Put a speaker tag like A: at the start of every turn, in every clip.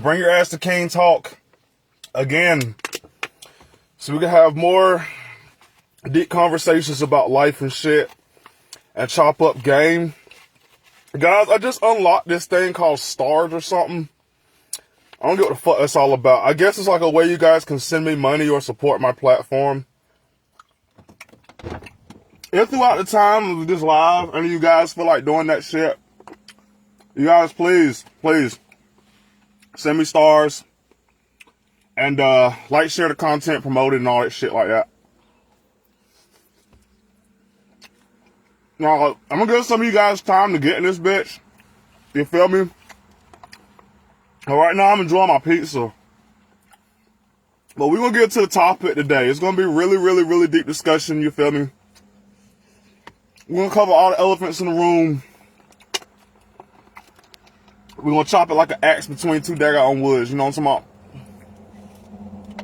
A: Bring your ass to Txlk again, so we can have more deep conversations about life and shit and chop up game. Guys, I just unlocked this thing called Stars or something. I don't get what the fuck that's all about. I guess it's like a way you guys can send me money or support my platform. If throughout the time of this live, any of you guys feel like doing that shit, you guys please send me stars and like, share the content, promote it, and all that shit like that. Now, I'm gonna give some of you guys time to get in this bitch. You feel me? But right now, I'm enjoying my pizza. But we're gonna get to the topic today. It's gonna be really deep discussion, you feel me? We're gonna cover all the elephants in the room. We're gonna chop it like an axe between two daggone woods, you know what I'm talking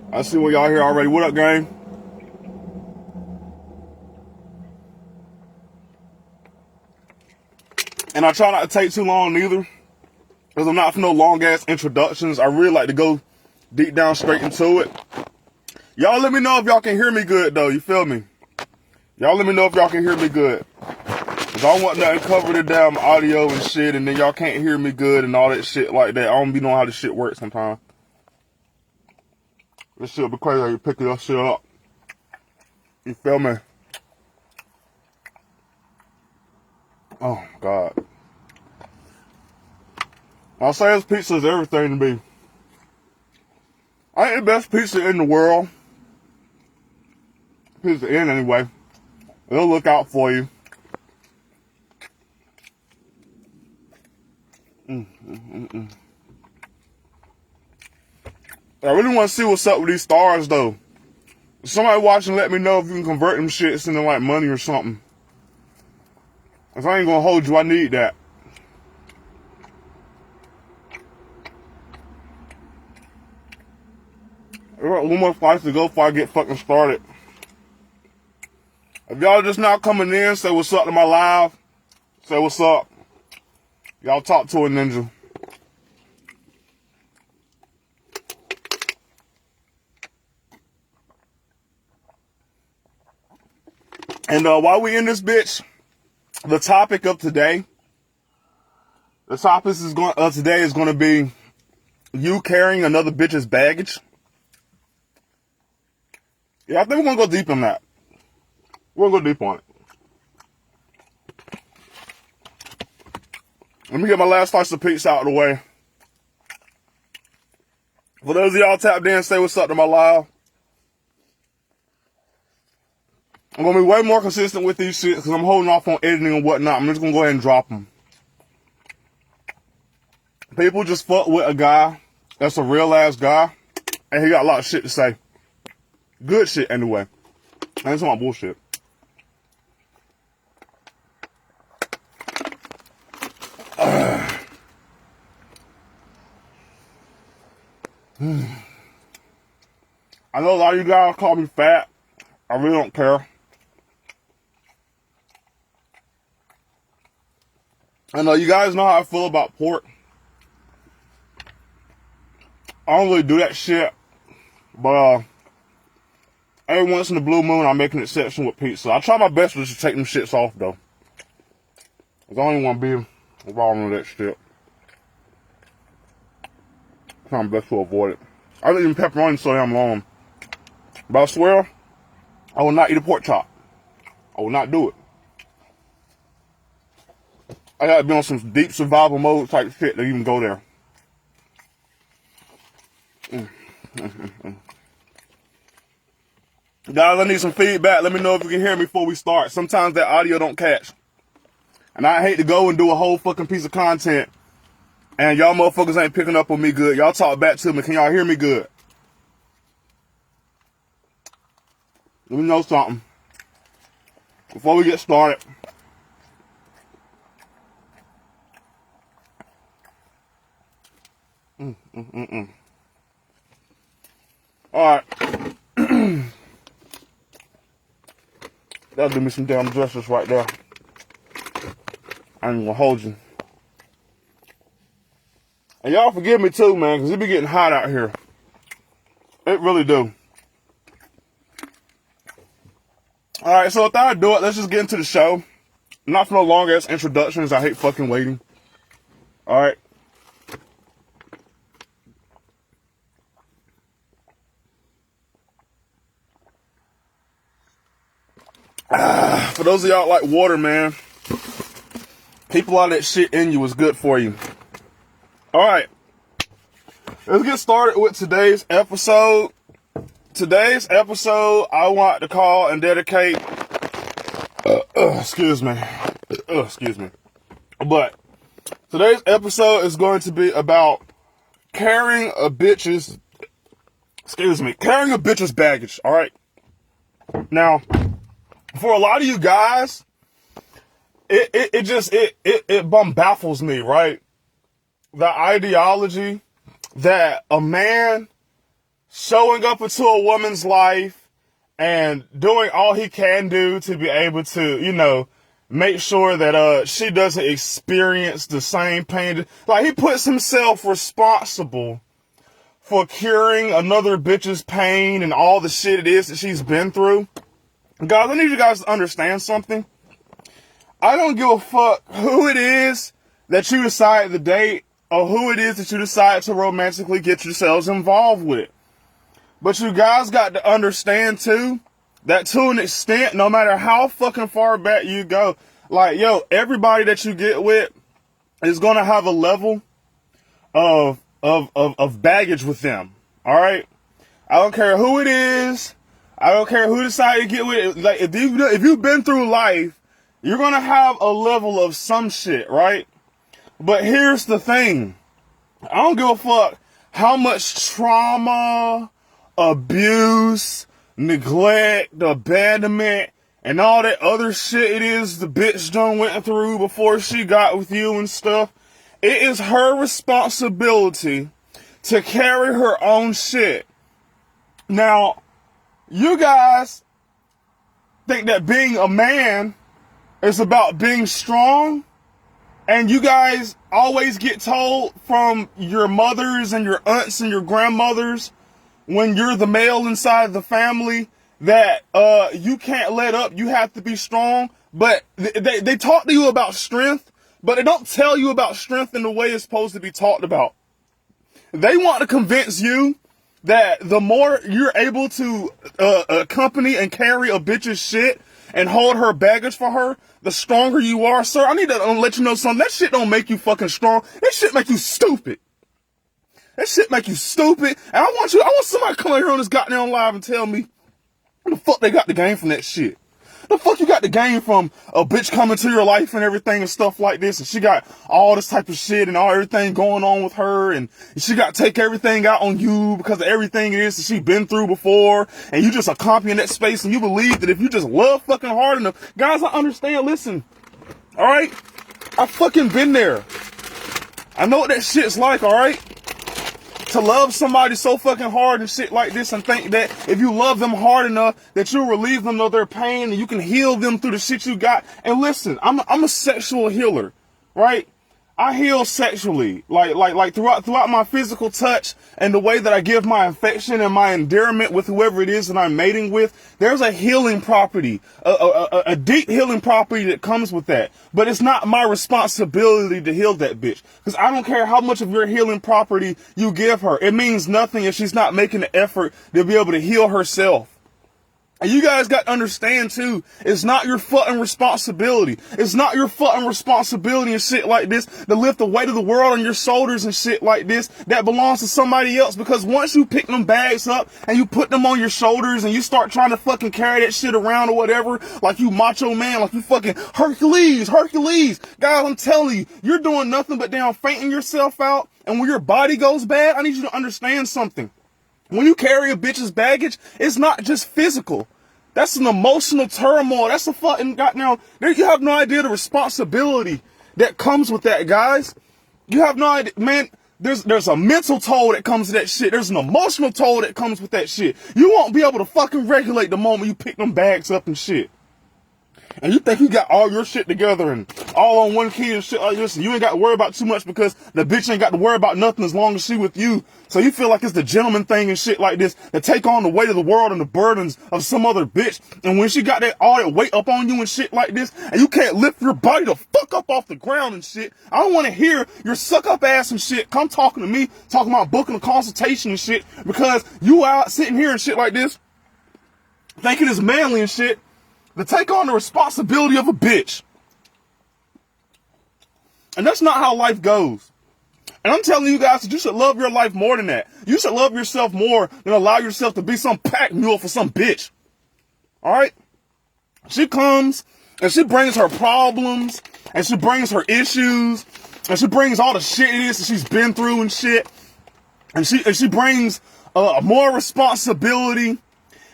A: about? I see what y'all here already. What up, gang? And I try not to take too long neither, because I'm not for no long ass introductions. I really like to go deep down straight into it. Y'all let me know if y'all can hear me good though, you feel me? Y'all let me know if y'all can hear me good. Cause I don't want nothing cover the damn audio and shit, and then y'all can't hear me good and all that shit like that. I don't be knowing how this shit works sometimes. This shit be crazy how you pick that shit up. You feel me? Oh God. I'll say this pizza is everything to me. I ain't the best pizza in the world. Pizza in anyway. It'll look out for you. I really want to see what's up with these stars though. Somebody watching, let me know if you can convert them shits into like money or something. If I ain't gonna hold you, I need that. I got one more slice to go before I get fucking started. If y'all just now coming in, say what's up to my live. Say what's up. Y'all talk to a ninja. And while we in this bitch, the topic of today, today is going to be you carrying another bitch's baggage. Yeah, I think we're going to go deep on that. We're going to go deep on it. Let me get my last slice of pizza out of the way. For those of y'all tapped in, say what's up to my live. I'm going to be way more consistent with these shit because I'm holding off on editing and whatnot. I'm just going to go ahead and drop them. People just fuck with a guy that's a real ass guy, and he got a lot of shit to say. Good shit anyway. I ain't talking about bullshit. I know a lot of you guys call me fat. I really don't care. I know you guys know how I feel about pork. I don't really do that shit, but every once in the blue moon I make an exception with pizza. I try my best to just take them shits off though. I don't even want to be involved in that shit. I try my best to avoid it. I don't even pepperoni so damn long. But I swear, I will not eat a pork chop. I will not do it. I gotta be on some deep survival mode type shit to even go there. Guys, I need some feedback. Let me know if you can hear me before we start. Sometimes that audio don't catch. And I hate to go and do a whole fucking piece of content and y'all motherfuckers ain't picking up on me good. Y'all talk back to me. Can y'all hear me good? Let me know something before we get started. Alright. That'll do me some damn justice right there. I ain't gonna hold you. And y'all forgive me too, man, because it be getting hot out here. It really do. Alright, so without I do it, let's just get into the show. Not for no long ass introductions. I hate fucking waiting. Alright. For those of y'all like water, man, keep a lot of that shit in you is good for you. Alright. Let's get started with today's episode. Today's episode, I want to call and dedicate, excuse me. But today's episode is going to be about carrying a bitch's baggage, alright? Now, for a lot of you guys, it baffles me, right? The ideology that a man showing up into a woman's life and doing all he can do to be able to, you know, make sure that she doesn't experience the same pain. Like, he puts himself responsible for curing another bitch's pain and all the shit it is that she's been through. Guys, I need you guys to understand something. I don't give a fuck who it is that you decide to date or who it is that you decide to romantically get yourselves involved with. But you guys got to understand too, that to an extent, no matter how fucking far back you go, like, yo, everybody that you get with is gonna have a level of baggage with them. Alright? I don't care who it is. I don't care who decided to get with it. Like, if you've been through life, you're gonna have a level of some shit, right? But here's the thing. I don't give a fuck how much trauma, abuse, neglect, abandonment, and all that other shit it is the bitch done went through before she got with you and stuff. It is her responsibility to carry her own shit. Now, you guys think that being a man is about being strong, and you guys always get told from your mothers and your aunts and your grandmothers when you're the male inside the family that you can't let up, you have to be strong. But they talk to you about strength, but they don't tell you about strength in the way it's supposed to be talked about. They want to convince you that the more you're able to accompany and carry a bitch's shit and hold her baggage for her, the stronger you are. Sir, I need to let you know something. That shit don't make you fucking strong. That shit make you stupid. That shit make you stupid. And I want somebody to come in here on this goddamn live and tell me what the fuck they got the game from that shit. The fuck you got the game from a bitch coming to your life and everything and stuff like this, and she got all this type of shit and all everything going on with her, and she got to take everything out on you because of everything it is that she been through before, and you just accompany that space, and you believe that if you just love fucking hard enough. Guys, I understand, listen, alright? I fucking been there. I know what that shit's like, alright? To love somebody so fucking hard and shit like this and think that if you love them hard enough that you'll relieve them of their pain and you can heal them through the shit you got. And listen, I'm a sexual healer, right? I heal sexually, like throughout my physical touch and the way that I give my affection and my endearment with whoever it is that I'm mating with. There's a healing property, a deep healing property that comes with that. But it's not my responsibility to heal that bitch, because I don't care how much of your healing property you give her. It means nothing if she's not making the effort to be able to heal herself. And you guys got to understand too, it's not your fucking responsibility. It's not your fucking responsibility and shit like this to lift the weight of the world on your shoulders and shit like this that belongs to somebody else. Because once you pick them bags up and you put them on your shoulders and you start trying to fucking carry that shit around or whatever, like you macho man, like you fucking Hercules. Guys, I'm telling you, you're doing nothing but damn fainting yourself out. And when your body goes bad, I need you to understand something. When you carry a bitch's baggage, it's not just physical. That's an emotional turmoil. That's a fucking goddamn, you have no idea the responsibility that comes with that, guys. You have no idea, man. There's a mental toll that comes to that shit. There's an emotional toll that comes with that shit. You won't be able to fucking regulate the moment you pick them bags up and shit. and you think you got all your shit together and all on one key and shit like this, and you ain't got to worry about too much because the bitch ain't got to worry about nothing as long as she with you. So you feel like it's the gentleman thing and shit like this to take on the weight of the world and the burdens of some other bitch. And when she got all that weight up on you and shit like this, and you can't lift your body the fuck up off the ground and shit, I don't want to hear your suck up ass and shit come talking to me, talking about booking a consultation and shit, because you out sitting here and shit like this, thinking it's manly and shit, to take on the responsibility of a bitch. And that's not how life goes. And I'm telling you guys that you should love your life more than that. You should love yourself more than allow yourself to be some pack mule for some bitch. Alright? She comes and she brings her problems and she brings her issues and she brings all the shit it is that she's been through and shit. And she brings more responsibility.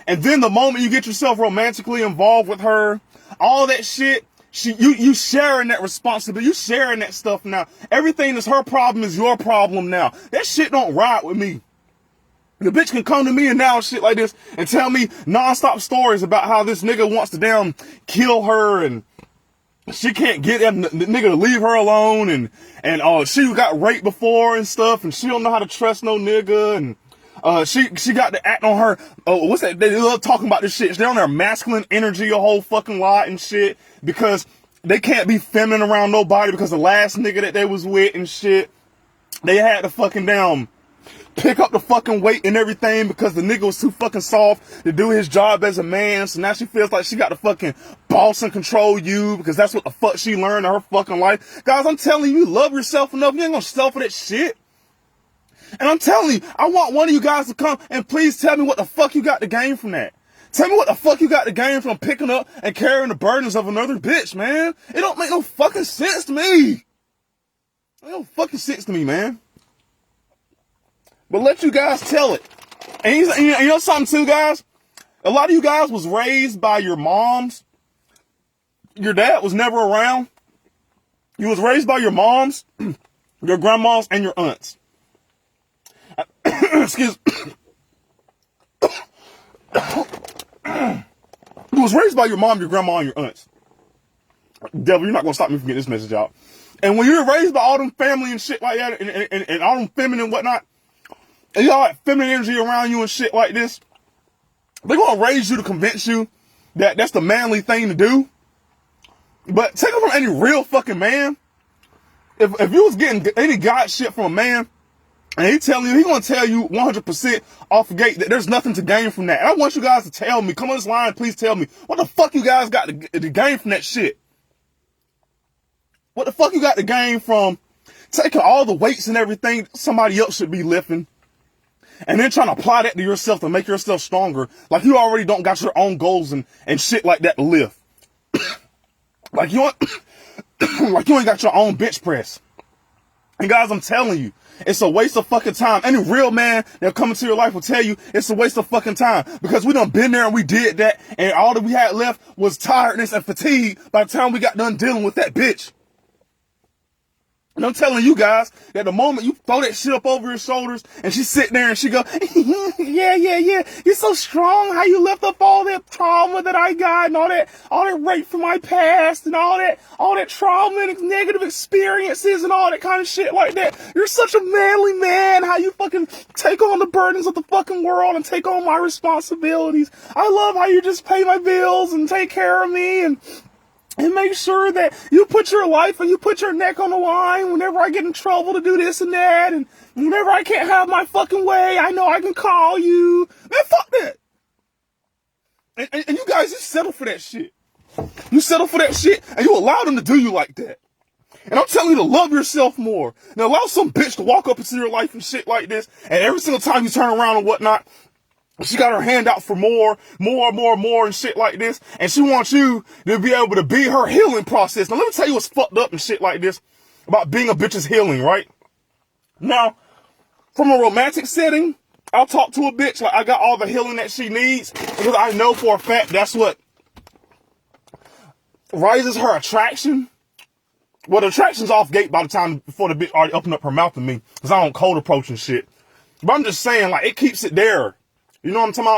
A: And then the moment you get yourself romantically involved with her, all that shit, you sharing that responsibility, you sharing that stuff now. Everything that's her problem is your problem now. That shit don't ride with me. The bitch can come to me and now shit like this and tell me nonstop stories about how this nigga wants to damn kill her and she can't get that nigga to leave her alone and she got raped before and stuff and she don't know how to trust no nigga and she got to act on her, what's that, they love talking about this shit, they're on their masculine energy a whole fucking lot and shit, because they can't be feminine around nobody because the last nigga that they was with and shit, they had to fucking down, pick up the fucking weight and everything because the nigga was too fucking soft to do his job as a man, so now she feels like she got to fucking boss and control you because that's what the fuck she learned in her fucking life. Guys, I'm telling you, you love yourself enough, you ain't gonna settle for that shit. And I'm telling you, I want one of you guys to come and please tell me what the fuck you got to gain from that. Tell me what the fuck you got to gain from picking up and carrying the burdens of another bitch, man. It don't make no fucking sense to me. It don't fucking sense to me, man. But let you guys tell it. And you know something too, guys? A lot of you guys was raised by your moms. Your dad was never around. You was raised by your moms, your grandmas, and your aunts. Excuse me. You was raised by your mom, your grandma, and your aunts. Devil, you're not gonna stop me from getting this message out. And when you're raised by all them family and shit like that, and all them feminine and whatnot, and you got like feminine energy around you and shit like this, they're gonna raise you to convince you that that's the manly thing to do. But take it from any real fucking man. If you was getting any god shit from a man, and he gonna tell you 100% off the gate that there's nothing to gain from that. And I want you guys to tell me, come on this line, please tell me, what the fuck you guys got to gain from that shit? What the fuck you got to gain from taking all the weights and everything somebody else should be lifting, and then trying to apply that to yourself to make yourself stronger, like you already don't got your own goals and shit like that to lift. like you ain't got your own bench press. And guys, I'm telling you, it's a waste of fucking time. Any real man that come into your life will tell you it's a waste of fucking time, because we done been there and we did that, and all that we had left was tiredness and fatigue by the time we got done dealing with that bitch. And I'm telling you guys that the moment you throw that shit up over your shoulders and she sit there and she go, yeah, you're so strong, how you left up all that trauma that I got and all that rape from my past and all that trauma and negative experiences and all that kind of shit like that. You're such a manly man, how you fucking take on the burdens of the fucking world and take on my responsibilities. I love how you just pay my bills and take care of me and make sure that you put your life and you put your neck on the line whenever I get in trouble to do this and that, and whenever I can't have my fucking way, I know I can call you. Man, fuck that. And you guys, you settle for that shit. You settle for that shit, and you allow them to do you like that. And I'm telling you to love yourself more. Now, allow some bitch to walk up into your life and shit like this, and every single time you turn around and whatnot, she got her hand out for more and shit like this. And she wants you to be able to be her healing process. Now, let me tell you what's fucked up and shit like this about being a bitch's healing, right? Now, from a romantic setting, I'll talk to a bitch like I got all the healing that she needs, because I know for a fact that's what raises her attraction. Well, the attraction's off gate by the time before the bitch already opened up her mouth to me, because I don't cold approach and shit. But I'm just saying, like, it keeps it there. You know what I'm talking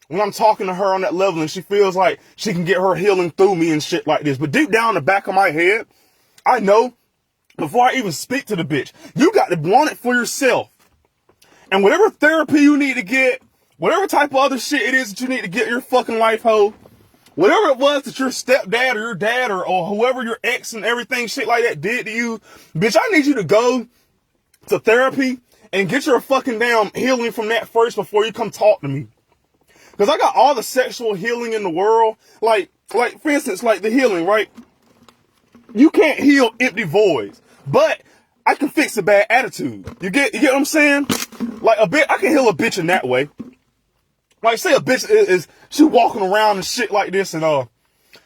A: about? when I'm talking to her on that level and she feels like she can get her healing through me and shit like this. But deep down in the back of my head, I know before I even speak to the bitch, you got to want it for yourself. And whatever therapy you need to get, whatever type of other shit it is that you need to get your fucking life, hoe, whatever it was that your stepdad or your dad or whoever your ex and everything shit like that did to you, bitch, I need you to go to therapy and get your fucking damn healing from that first before you come talk to me. Because I got all the sexual healing in the world. Like, for instance, like the healing, right? You can't heal empty voids, but I can fix a bad attitude. You get what I'm saying? Like I can heal a bitch in that way. Like, say a bitch is she walking around and shit like this, and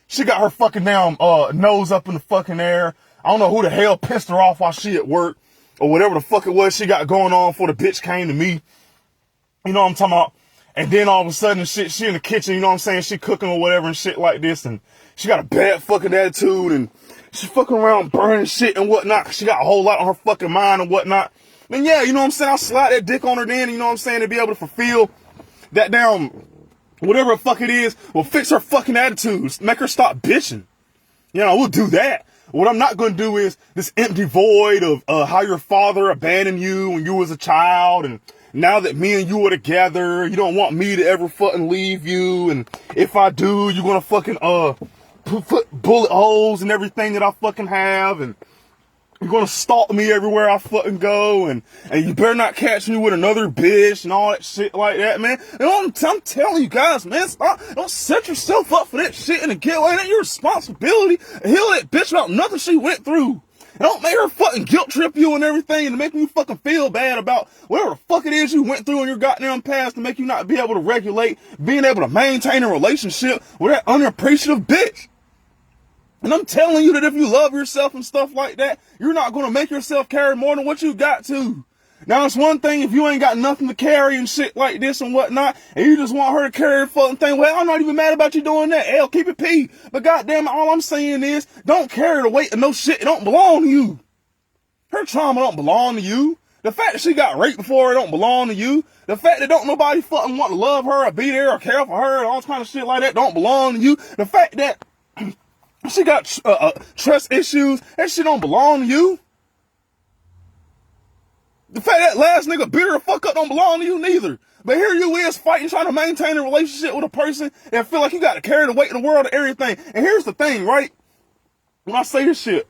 A: she got her fucking damn nose up in the fucking air. I don't know who the hell pissed her off while she at work, or whatever the fuck it was she got going on before the bitch came to me. You know what I'm talking about? And then all of a sudden shit, she in the kitchen, you know what I'm saying? She cooking or whatever and shit like this, and she got a bad fucking attitude, and she fucking around burning shit and whatnot. She got a whole lot on her fucking mind and whatnot. Then yeah, you know what I'm saying? I'll slide that dick on her then, you know what I'm saying? To be able to fulfill that damn, whatever the fuck it is, will fix her fucking attitudes, make her stop bitching. You know, we'll do that. What I'm not going to do is this empty void of how your father abandoned you when you was a child, and now that me and you are together, you don't want me to ever fucking leave you, and if I do, you're going to fucking put bullet holes in everything that I fucking have, and you're going to stalk me everywhere I fucking go, and you better not catch me with another bitch and all that shit like that, man. And I'm telling you guys, man, don't set yourself up for that shit and get like that. Your responsibility to heal that bitch about nothing she went through. And don't make her fucking guilt trip you and everything and to make you fucking feel bad about whatever the fuck it is you went through in your goddamn past to make you not be able to regulate being able to maintain a relationship with that unappreciative bitch. And I'm telling you that if you love yourself and stuff like that, you're not going to make yourself carry more than what you got to. Now, it's one thing if you ain't got nothing to carry and shit like this and whatnot, and you just want her to carry the fucking thing. Well, I'm not even mad about you doing that. Hell, keep it P. But goddamn, all I'm saying is, don't carry the weight of no shit that don't belong to you. Her trauma don't belong to you. The fact that she got raped before it don't belong to you. The fact that don't nobody fucking want to love her or be there or care for her and all kind of shit like that don't belong to you. The fact that she got trust issues, that shit don't belong to you. The fact that last nigga beat her the fuck up don't belong to you neither. But here you is fighting, trying to maintain a relationship with a person and feel like you got to carry the weight of the world and everything. And here's the thing, right? When I say this shit,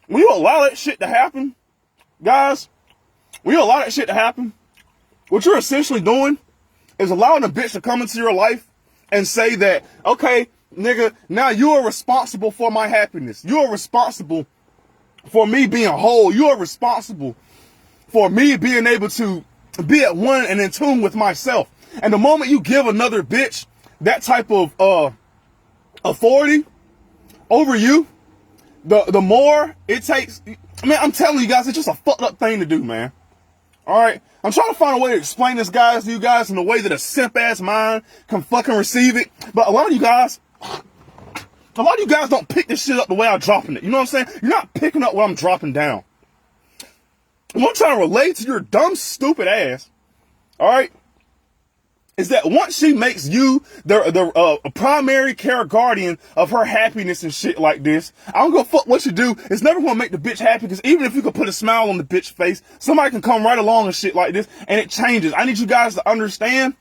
A: when you allow that shit to happen, guys, when you allow that shit to happen, what you're essentially doing is allowing a bitch to come into your life and say that, okay, nigga, now you are responsible for my happiness. You are responsible for me being whole. You are responsible for me being able to be at one and in tune with myself. And the moment you give another bitch that type of authority over you, the more it takes. I mean, I'm telling you guys, it's just a fucked up thing to do, man. All right, I'm trying to find a way to explain this, guys, to you guys in a way that a simp ass mind can fucking receive it. But a lot of you guys don't pick this shit up the way I'm dropping it. You know what I'm saying? You're not picking up what I'm dropping down. What I'm trying to relate to your dumb, stupid ass, all right, is that once she makes you the primary care guardian of her happiness and shit like this, I don't give a fuck what you do. It's never going to make the bitch happy, because even if you could put a smile on the bitch face, somebody can come right along and shit like this, and it changes. I need you guys to understand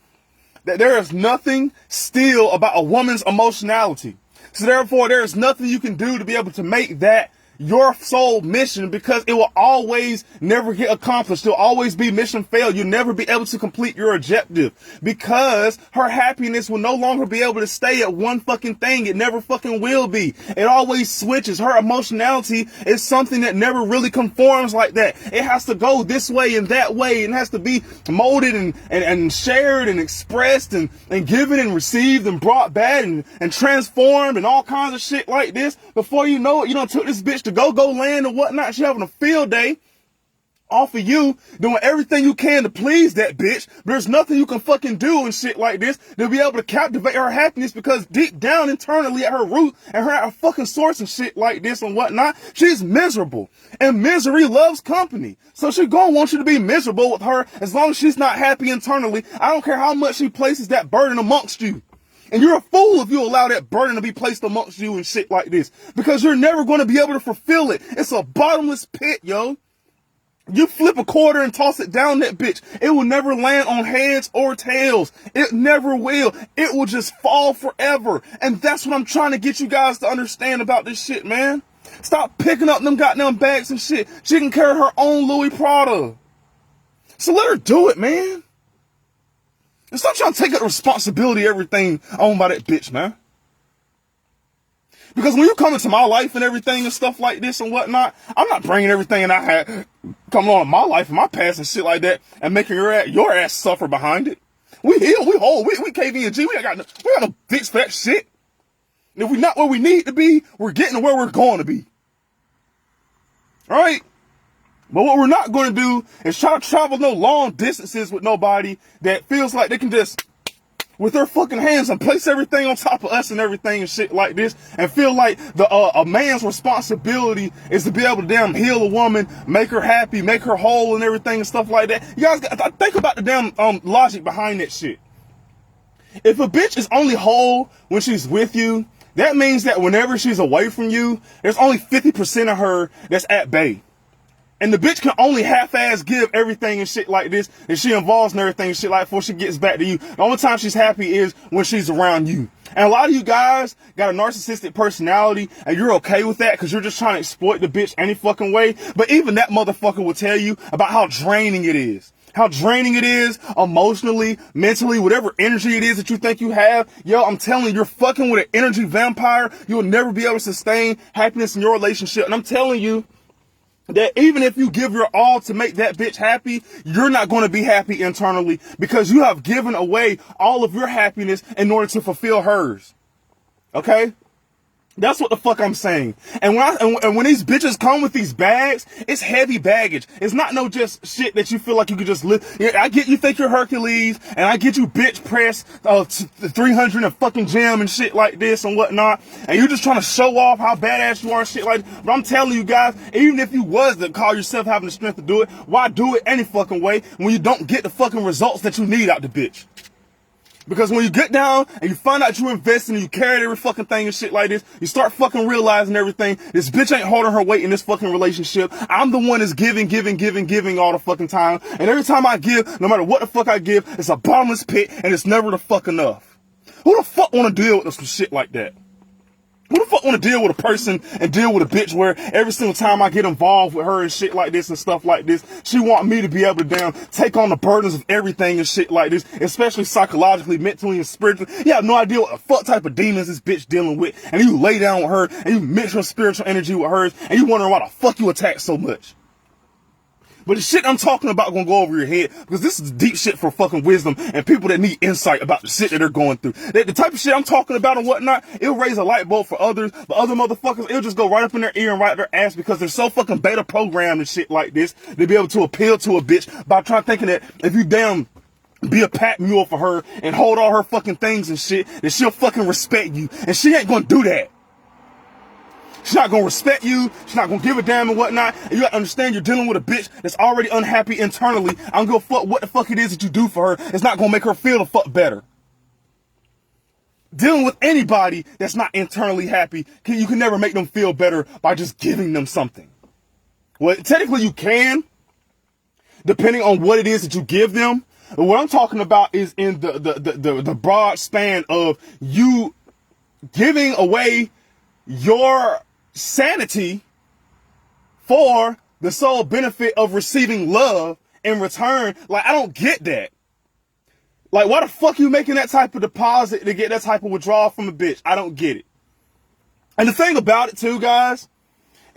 A: that there is nothing still about a woman's emotionality. So therefore, there is nothing you can do to be able to make that your sole mission, because it will always never get accomplished. It'll always be mission failed. You'll never be able to complete your objective, because her happiness will no longer be able to stay at one fucking thing. It never fucking will be. It always switches. Her emotionality is something that never really conforms like that. It has to go this way and that way, and has to be molded and shared and expressed and given and received and brought back and transformed and all kinds of shit like this. Before you know it, you done took this bitch to go land and whatnot. She having a field day. off of you doing everything you can to please that bitch. But there's nothing you can fucking do and shit like this to be able to captivate her happiness, because deep down internally at her root and her at her fucking source and shit like this and whatnot, she's miserable. And misery loves company. So she gonna want you to be miserable with her as long as she's not happy internally. I don't care how much she places that burden amongst you. And you're a fool if you allow that burden to be placed amongst you and shit like this, because you're never going to be able to fulfill it. It's a bottomless pit, yo. You flip a quarter and toss it down that bitch, it will never land on heads or tails. It never will. It will just fall forever. And that's what I'm trying to get you guys to understand about this shit, man. Stop picking up them goddamn bags and shit. She can carry her own Louis Prada. So let her do it, man. And stop trying to take up responsibility of everything owned by that bitch, man. Because when you come into my life and everything and stuff like this and whatnot, I'm not bringing everything I had coming on in my life and my past and shit like that and making your ass suffer behind it. We heal, we whole, we Kvng, we got no fix for that shit. And if we're not where we need to be, we're getting to where we're going to be. All right? But what we're not going to do is try to travel no long distances with nobody that feels like they can just, with their fucking hands, and place everything on top of us and everything and shit like this, and feel like a man's responsibility is to be able to damn heal a woman, make her happy, make her whole and everything and stuff like that. You guys got to think about the damn logic behind that shit. If a bitch is only whole when she's with you, that means that whenever she's away from you, there's only 50% of her that's at bay. And the bitch can only half-ass give everything and shit like this, and she involves in everything and shit like before she gets back to you. The only time she's happy is when she's around you. And a lot of you guys got a narcissistic personality, and you're okay with that because you're just trying to exploit the bitch any fucking way. But even that motherfucker will tell you about how draining it is. How draining it is emotionally, mentally, whatever energy it is that you think you have. Yo, I'm telling you, you're fucking with an energy vampire. You'll never be able to sustain happiness in your relationship. And I'm telling you that even if you give your all to make that bitch happy, you're not going to be happy internally, because you have given away all of your happiness in order to fulfill hers. Okay? That's what the fuck I'm saying. And when these bitches come with these bags, it's heavy baggage. It's not no just shit that you feel like you could just live. Yeah, I get you think you're Hercules, and I get you bitch press 300 and fucking gym and shit like this and whatnot, and you're just trying to show off how badass you are and shit like that. But I'm telling you guys, even if you was to call yourself having the strength to do it, why do it any fucking way when you don't get the fucking results that you need out the bitch? Because when you get down and you find out you investing and you carry every fucking thing and shit like this, you start fucking realizing everything. This bitch ain't holding her weight in this fucking relationship. I'm the one that's giving all the fucking time. And every time I give, no matter what the fuck I give, it's a bottomless pit and it's never the fuck enough. Who the fuck want to deal with some shit like that? Who the fuck want to deal with a person and deal with a bitch where every single time I get involved with her and shit like this and stuff like this, she want me to be able to damn take on the burdens of everything and shit like this, especially psychologically, mentally, and spiritually. You have no idea what the fuck type of demons this bitch dealing with, and you lay down with her and you mix your spiritual energy with hers, and you wondering why the fuck you attack so much. But the shit I'm talking about gonna go over your head, because this is deep shit for fucking wisdom and people that need insight about the shit that they're going through. The type of shit I'm talking about and whatnot, it'll raise a light bulb for others, but other motherfuckers, it'll just go right up in their ear and right up their ass, because they're so fucking beta programmed and shit like this to be able to appeal to a bitch by thinking that if you damn be a pack mule for her and hold all her fucking things and shit, that she'll fucking respect you. And she ain't gonna do that. She's not gonna respect you. She's not gonna give a damn and whatnot. And you gotta understand, you're dealing with a bitch that's already unhappy internally. I don't give a fuck what the fuck it is that you do for her. It's not gonna make her feel the fuck better. Dealing with anybody that's not internally happy, you can never make them feel better by just giving them something. Well, technically you can, depending on what it is that you give them. But what I'm talking about is in the broad span of you giving away your sanity for the sole benefit of receiving love in return. Like, I don't get that. Like, why the fuck you making that type of deposit to get that type of withdrawal from a bitch? I don't get it. And the thing about it too, guys,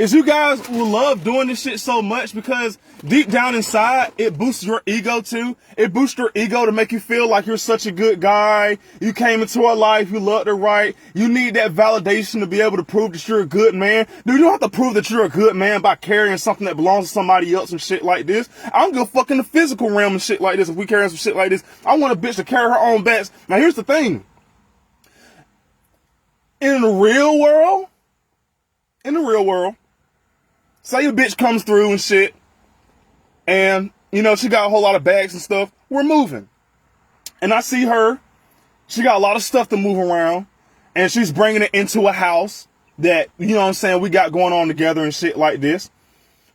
A: is you guys will love doing this shit so much because deep down inside, it boosts your ego too. It boosts your ego to make you feel like you're such a good guy. You came into our life, you loved her right. You need that validation to be able to prove that you're a good man. Dude, you don't have to prove that you're a good man by carrying something that belongs to somebody else and shit like this. I don't give a fuck in the physical realm and shit like this. If we carrying some shit like this, I want a bitch to carry her own bags. Now here's the thing. In the real world, say a bitch comes through and shit, and, you know, she got a whole lot of bags and stuff. We're moving. And I see her. She got a lot of stuff to move around, and she's bringing it into a house that, you know what I'm saying, we got going on together and shit like this.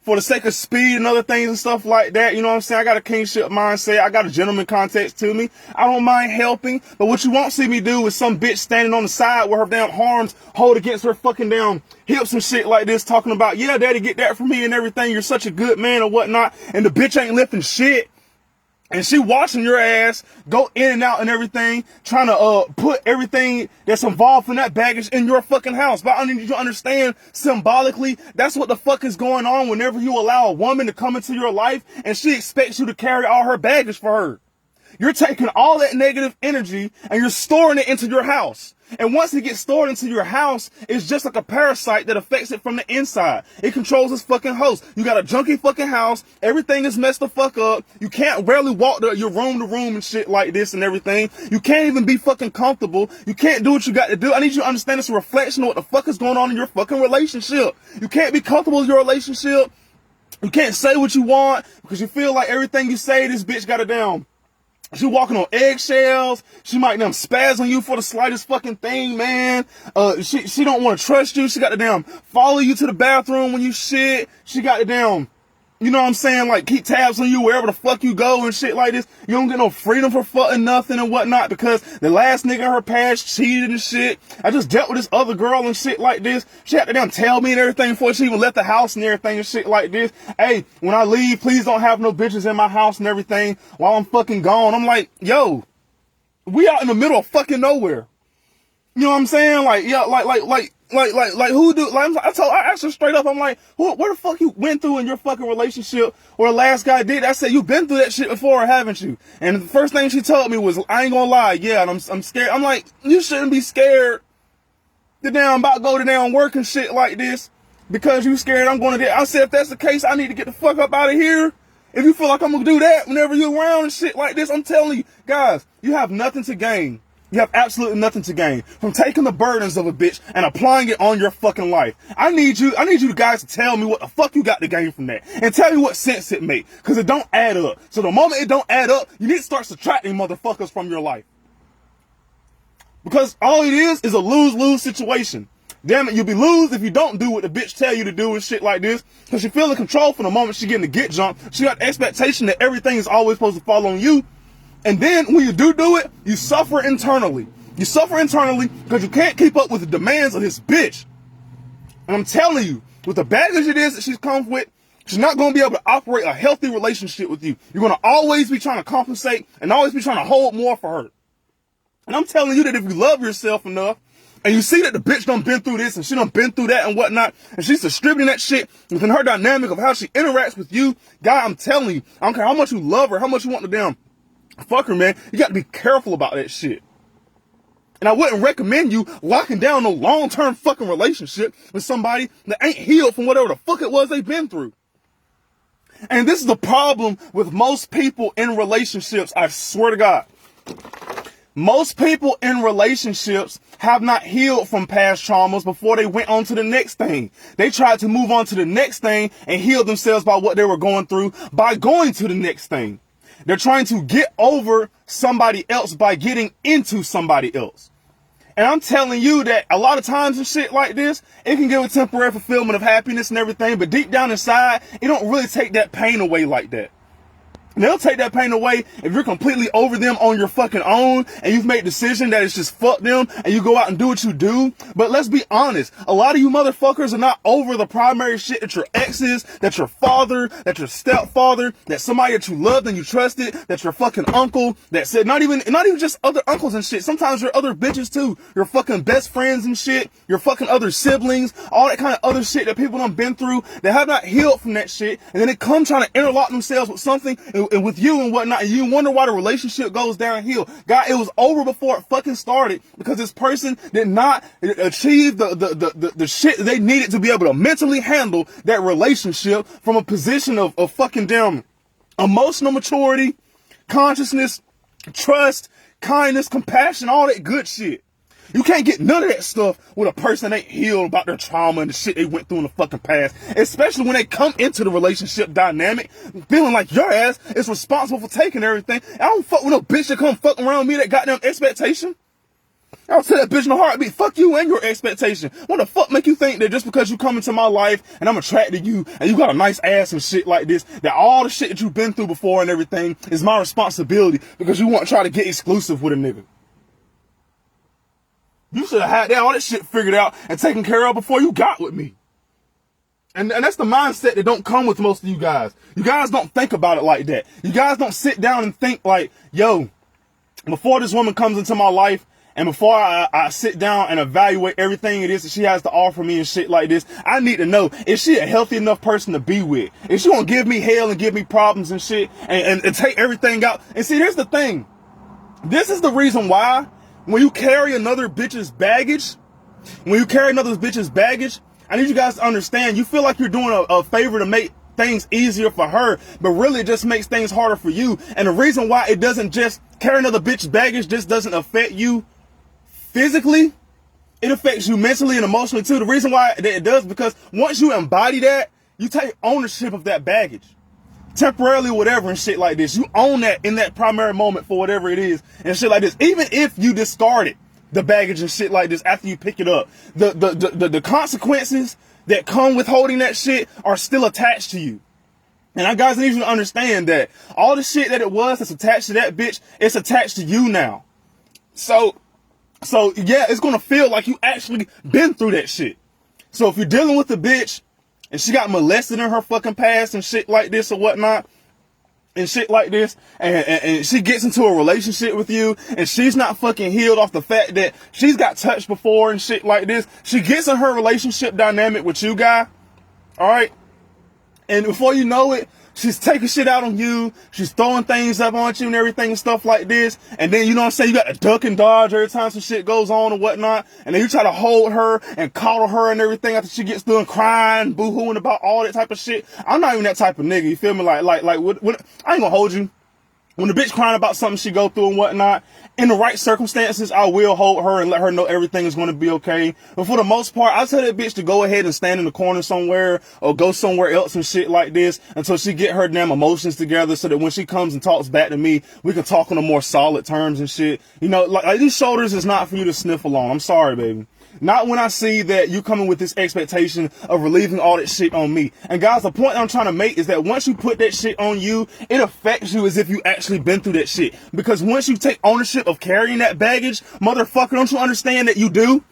A: For the sake of speed and other things and stuff like that, you know what I'm saying? I got a kingship mindset. I got a gentleman context to me. I don't mind helping. But what you won't see me do is some bitch standing on the side with her damn arms hold against her fucking damn hips and shit like this, talking about, yeah, daddy, get that from me and everything. You're such a good man or whatnot. And the bitch ain't lifting shit. And she watching your ass go in and out and everything, trying to put everything that's involved in that baggage in your fucking house. But I need you to understand, symbolically, that's what the fuck is going on whenever you allow a woman to come into your life and she expects you to carry all her baggage for her. You're taking all that negative energy and you're storing it into your house. And once it gets stored into your house, it's just like a parasite that affects it from the inside. It controls its fucking host. You got a junky fucking house. Everything is messed the fuck up. You can't rarely walk your room to room and shit like this and everything. You can't even be fucking comfortable. You can't do what you got to do. I need you to understand it's a reflection of what the fuck is going on in your fucking relationship. You can't be comfortable in your relationship. You can't say what you want because you feel like everything you say, this bitch got it down. She walking on eggshells. She might spaz on you for the slightest fucking thing, man. She don't want to trust you. She got to follow you to the bathroom when you shit. She got to you know what I'm saying, like keep tabs on you wherever the fuck you go and shit like this. You don't get no freedom for fucking nothing and whatnot because the last nigga in her past cheated and shit. I just dealt with this other girl and shit like this. She had to tell me and everything before she even left the house and everything and shit like this. Hey, when I leave, please don't have no bitches in my house and everything while I'm fucking gone. I'm like, yo, we out in the middle of fucking nowhere. You know what I'm saying? Like, yeah, like who do, like, I asked her straight up, I'm like, what the fuck you went through in your fucking relationship or the last guy did? I said, you've been through that shit before, haven't you? And the first thing she told me was, I ain't gonna lie, yeah, and I'm scared. I'm like, you shouldn't be scared to about go to work and shit like this because you scared I'm going to I said, if that's the case, I need to get the fuck up out of here. If you feel like I'm gonna do that whenever you're around and shit like this, I'm telling you, guys, you have nothing to gain. You have absolutely nothing to gain from taking the burdens of a bitch and applying it on your fucking life. I need you guys to tell me what the fuck you got to gain from that and tell me what sense it makes because it don't add up. So the moment it don't add up, you need to start subtracting motherfuckers from your life because all it is a lose-lose situation. Damn it, you'll be lose if you don't do what the bitch tell you to do and shit like this because she feel in control from the moment she getting the get jump. She got the expectation that everything is always supposed to fall on you. And then when you do it, you suffer internally. You suffer internally because you can't keep up with the demands of this bitch. And I'm telling you, with the baggage it is that she's come with, she's not going to be able to operate a healthy relationship with you. You're going to always be trying to compensate and always be trying to hold more for her. And I'm telling you that if you love yourself enough and you see that the bitch done been through this and she done been through that and whatnot, and she's distributing that shit within her dynamic of how she interacts with you, guy, I'm telling you, I don't care how much you love her, how much you want to fuck her, man. You got to be careful about that shit. And I wouldn't recommend you locking down no long-term fucking relationship with somebody that ain't healed from whatever the fuck it was they've been through. And this is the problem with most people in relationships, I swear to God. Most people in relationships have not healed from past traumas before they went on to the next thing. They tried to move on to the next thing and heal themselves by what they were going through by going to the next thing. They're trying to get over somebody else by getting into somebody else. And I'm telling you that a lot of times and shit like this, it can give a temporary fulfillment of happiness and everything, but deep down inside, it don't really take that pain away like that. And they'll take that pain away if you're completely over them on your fucking own and you've made a decision that it's just fuck them and you go out and do what you do. But let's be honest, a lot of you motherfuckers are not over the primary shit that your ex is, that your father, that your stepfather, that somebody that you loved and you trusted, that your fucking uncle, that said, not even just other uncles and shit. Sometimes your other bitches too, your fucking best friends and shit, your fucking other siblings, all that kind of other shit that people done been through that have not healed from that shit. And then they come trying to interlock themselves with something and with you and whatnot, and you wonder why the relationship goes downhill. God, it was over before it fucking started because this person did not achieve the shit they needed to be able to mentally handle that relationship from a position of fucking damn emotional maturity, consciousness, trust, kindness, compassion, all that good shit. You can't get none of that stuff with a person that ain't healed about their trauma and the shit they went through in the fucking past. Especially when they come into the relationship dynamic feeling like your ass is responsible for taking everything. I don't fuck with no bitch that come fuck around me that goddamn expectation. I'll tell that bitch in a heartbeat, fuck you and your expectation. What the fuck make you think that just because you come into my life and I'm attracted to you and you got a nice ass and shit like this, that all the shit that you've been through before and everything is my responsibility because you want to try to get exclusive with a nigga? You should have had all that shit figured out and taken care of before you got with me. And that's the mindset that don't come with most of you guys. You guys don't think about it like that. You guys don't sit down and think like, yo, before this woman comes into my life and before I sit down and evaluate everything it is that she has to offer me and shit like this, I need to know, is she a healthy enough person to be with? Is she gonna give me hell and give me problems and shit and take everything out? And see, here's the thing. This is the reason why when you carry another bitch's baggage, I need you guys to understand, you feel like you're doing a favor to make things easier for her, but really it just makes things harder for you. And the reason why it doesn't just carry another bitch's baggage just doesn't affect you physically, it affects you mentally and emotionally too. The reason why it does, because once you embody that, you take ownership of that baggage. Temporarily, whatever, and shit like this. You own that in that primary moment for whatever it is and shit like this. Even if you discarded the baggage and shit like this after you pick it up, the consequences that come with holding that shit are still attached to you. And I guys need you to understand that all the shit that it was that's attached to that bitch, it's attached to you now. So yeah, it's gonna feel like you actually been through that shit. So if you're dealing with a bitch and she got molested in her fucking past and shit like this or whatnot, and shit like this, and she gets into a relationship with you, and she's not fucking healed off the fact that she's got touched before and shit like this, she gets in her relationship dynamic with you, guy, alright? And before you know it, she's taking shit out on you. She's throwing things up on you and everything and stuff like this. And then, you know what I'm saying, you got to duck and dodge every time some shit goes on and whatnot. And then you try to hold her and coddle her and everything after she gets done crying, boo-hooing about all that type of shit. I'm not even that type of nigga, you feel me? Like, what, I ain't gonna hold you. When the bitch crying about something she go through and whatnot, in the right circumstances, I will hold her and let her know everything is going to be okay. But for the most part, I tell that bitch to go ahead and stand in the corner somewhere or go somewhere else and shit like this until she get her damn emotions together so that when she comes and talks back to me, we can talk on a more solid terms and shit. You know, like these shoulders is not for you to sniffle on. I'm sorry, baby. Not when I see that you coming with this expectation of relieving all that shit on me. And guys, the point I'm trying to make is that once you put that shit on you, it affects you as if you actually been through that shit. Because once you take ownership of carrying that baggage, motherfucker, don't you understand that you do?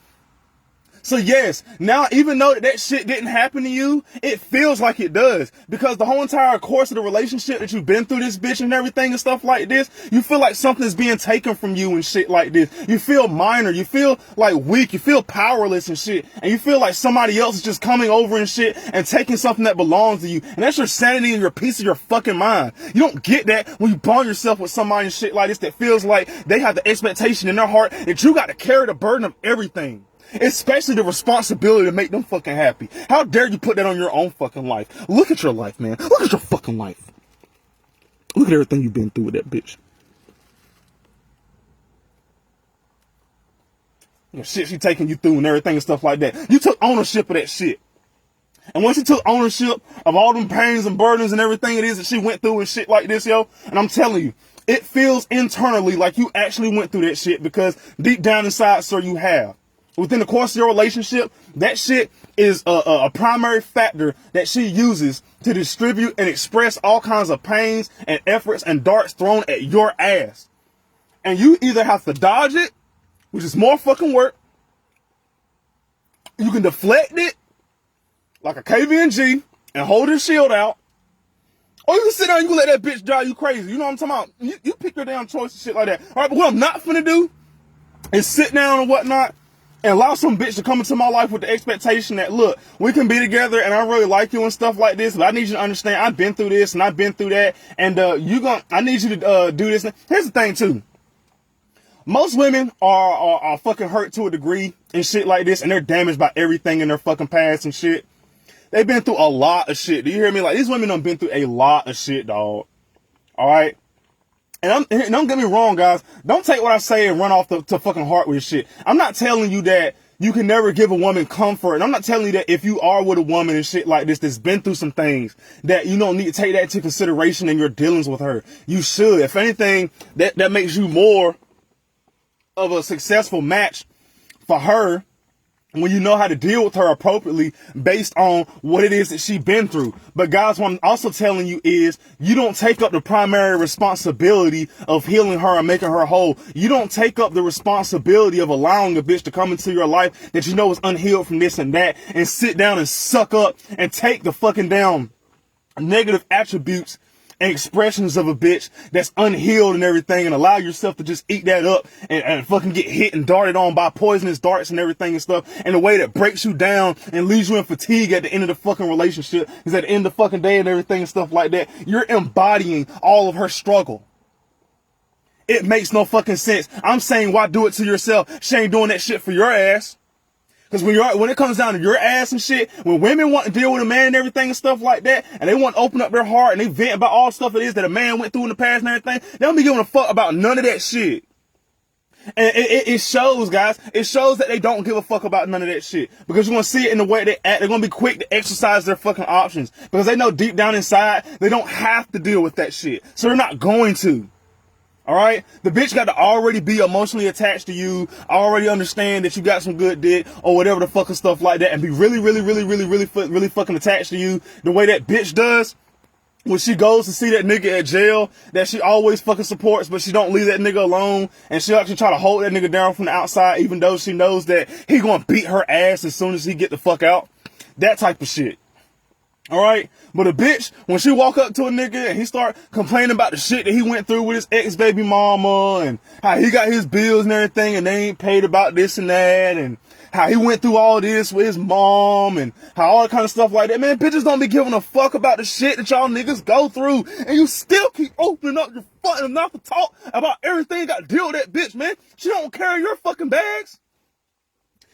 A: So yes, now even though that shit didn't happen to you, it feels like it does. Because the whole entire course of the relationship that you've been through this bitch and everything and stuff like this, you feel like something's being taken from you and shit like this. You feel minor, you feel like weak, you feel powerless and shit. And you feel like somebody else is just coming over and shit and taking something that belongs to you. And that's your sanity and your piece of your fucking mind. You don't get that when you bond yourself with somebody and shit like this that feels like they have the expectation in their heart that you got to carry the burden of everything. Especially the responsibility to make them fucking happy. How dare you put that on your own fucking life? Look at your life, man. Look at your fucking life. Look at everything you've been through with that bitch. The shit she taking you through and everything and stuff like that. You took ownership of that shit. And once you took ownership of all them pains and burdens and everything it is that she went through and shit like this, yo, and I'm telling you, it feels internally like you actually went through that shit because deep down inside, sir, you have. Within the course of your relationship, that shit is a primary factor that she uses to distribute and express all kinds of pains and efforts and darts thrown at your ass. And you either have to dodge it, which is more fucking work. You can deflect it like a Kvng and hold your shield out. Or you can sit down and you can let that bitch drive you crazy. You know what I'm talking about? You pick your damn choice and shit like that. All right, but what I'm not finna do is sit down and whatnot and allow some bitch to come into my life with the expectation that, look, we can be together and I really like you and stuff like this, but I need you to understand I've been through this and I've been through that, and I need you to do this. Here's the thing too. Most women are fucking hurt to a degree and shit like this, and they're damaged by everything in their fucking past and shit. They've been through a lot of shit. Do you hear me? Like, these women done been through a lot of shit, dog. All right? And don't get me wrong, guys. Don't take what I say and run off to fucking heart with shit. I'm not telling you that you can never give a woman comfort. And I'm not telling you that if you are with a woman and shit like this that's been through some things, that you don't need to take that into consideration in your dealings with her. You should. If anything, that makes you more of a successful match for her when you know how to deal with her appropriately based on what it is that she's been through. But guys, what I'm also telling you is you don't take up the primary responsibility of healing her and making her whole. You don't take up the responsibility of allowing a bitch to come into your life that you know is unhealed from this and that and sit down and suck up and take the fucking down negative attributes and expressions of a bitch that's unhealed and everything, and allow yourself to just eat that up and fucking get hit and darted on by poisonous darts and everything and stuff in a way that breaks you down and leaves you in fatigue at the end of the fucking relationship. Because at the end of the fucking day and everything and stuff like that, you're embodying all of her struggle. It makes no fucking sense. I'm saying, why do it to yourself? She ain't doing that shit for your ass. Because when it comes down to your ass and shit, when women want to deal with a man and everything and stuff like that, and they want to open up their heart and they vent about all stuff it is that a man went through in the past and everything, they don't be giving a fuck about none of that shit. And it shows, guys. It shows that they don't give a fuck about none of that shit. Because you're going to see it in the way they act. They're going to be quick to exercise their fucking options. Because they know deep down inside, they don't have to deal with that shit. So they're not going to. All right, the bitch got to already be emotionally attached to you, already understand that you got some good dick or whatever the fucking stuff like that, and be really fucking attached to you the way that bitch does when she goes to see that nigga at jail that she always fucking supports, but she don't leave that nigga alone, and she actually try to hold that nigga down from the outside, even though she knows that he gonna beat her ass as soon as he get the fuck out. That type of shit. All right, but a bitch, when she walk up to a nigga and he start complaining about the shit that he went through with his ex-baby mama and how he got his bills and everything and they ain't paid about this and that, and how he went through all this with his mom and how all that kind of stuff like that, man, bitches don't be giving a fuck about the shit that y'all niggas go through, and you still keep opening up your fucking mouth to talk about everything you got to deal with that bitch, man. She don't carry your fucking bags.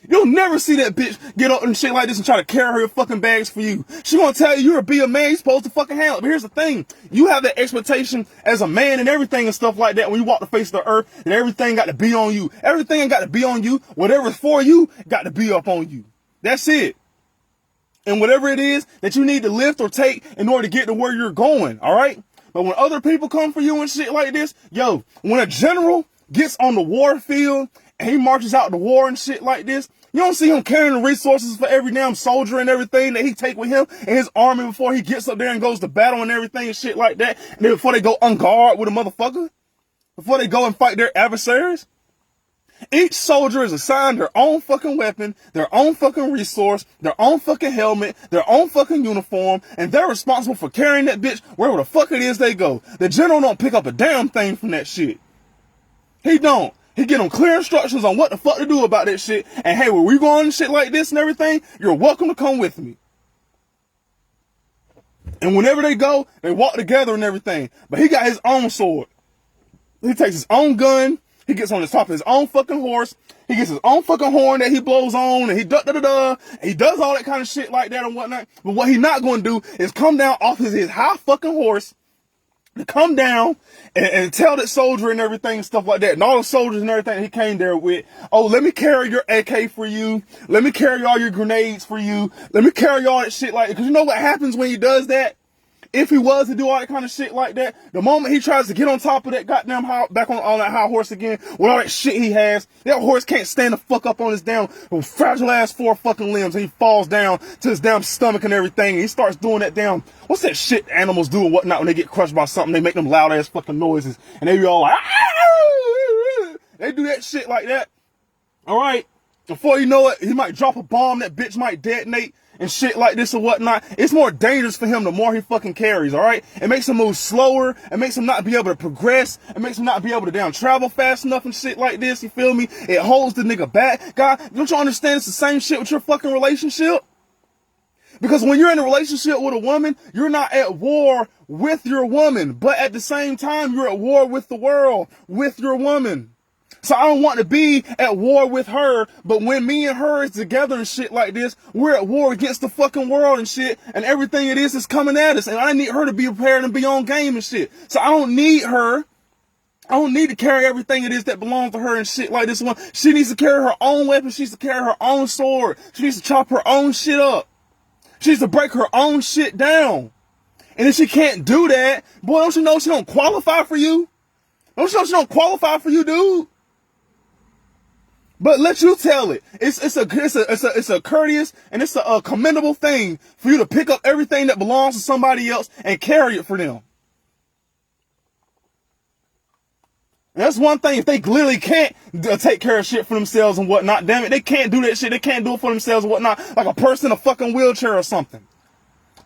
A: You'll never see that bitch get up and shit like this and try to carry her fucking bags for you. She gonna tell you you're a man, you're supposed to fucking handle it. But here's the thing. You have that expectation as a man and everything and stuff like that when you walk the face of the earth, that everything got to be on you. Everything ain't got to be on you. Whatever's for you got to be up on you. That's it. And whatever it is that you need to lift or take in order to get to where you're going, all right? But when other people come for you and shit like this, yo, when a general gets on the war field and he marches out to war and shit like this, you don't see him carrying the resources for every damn soldier and everything that he take with him and his army before he gets up there and goes to battle and everything and shit like that. And then before they go on guard with a motherfucker, before they go and fight their adversaries. Each soldier is assigned their own fucking weapon, their own fucking resource, their own fucking helmet, their own fucking uniform, and they're responsible for carrying that bitch wherever the fuck it is they go. The general don't pick up a damn thing from that shit. He don't. He get them clear instructions on what the fuck to do about that shit. And hey, when we going and shit like this and everything, you're welcome to come with me. And whenever they go, they walk together and everything. But he got his own sword. He takes his own gun. He gets on the top of his own fucking horse. He gets his own fucking horn that he blows on, and he he does all that kind of shit like that and whatnot. But what he's not going to do is come down off his high fucking horse, to come down and tell that soldier and everything and stuff like that, and all the soldiers and everything he came there with, oh, let me carry your AK for you. Let me carry all your grenades for you. Let me carry all that shit like that. Because you know what happens when he does that? if he was to do all that kind of shit like that, the moment he tries to get on top of that goddamn back on that high horse again, with all that shit he has, that horse can't stand the fuck up on his damn fragile ass 4 fucking limbs, and he falls down to his damn stomach and everything, and he starts doing that damn, what's that shit animals do and whatnot when they get crushed by something? They make them loud ass fucking noises, and they be all like, ah! They do that shit like that. Alright? Before you know it, he might drop a bomb, that bitch might detonate, and shit like this or whatnot. It's more dangerous for him the more he fucking carries, alright? It makes him move slower. It makes him not be able to progress. It makes him not be able to down travel fast enough and shit like this, you feel me? It holds the nigga back. God, don't you understand it's the same shit with your fucking relationship? Because when you're in a relationship with a woman, you're not at war with your woman. But at the same time, you're at war with the world, with your woman. So I don't want to be at war with her, but when me and her is together and shit like this, we're at war against the fucking world and shit, and everything it is coming at us, and I need her to be prepared and be on game and shit. So I don't need her. I don't need to carry everything it is that belongs to her and shit like this one. She needs to carry her own weapon. She needs to carry her own sword. She needs to chop her own shit up. She needs to break her own shit down. And if she can't do that, boy, don't you know she don't qualify for you? Don't you know she don't qualify for you, dude? But let you tell it. It's a courteous and it's a commendable thing for you to pick up everything that belongs to somebody else and carry it for them. And that's one thing. If they literally can't take care of shit for themselves and whatnot, damn it, they can't do that shit. They can't do it for themselves and whatnot, like a person in a fucking wheelchair or something.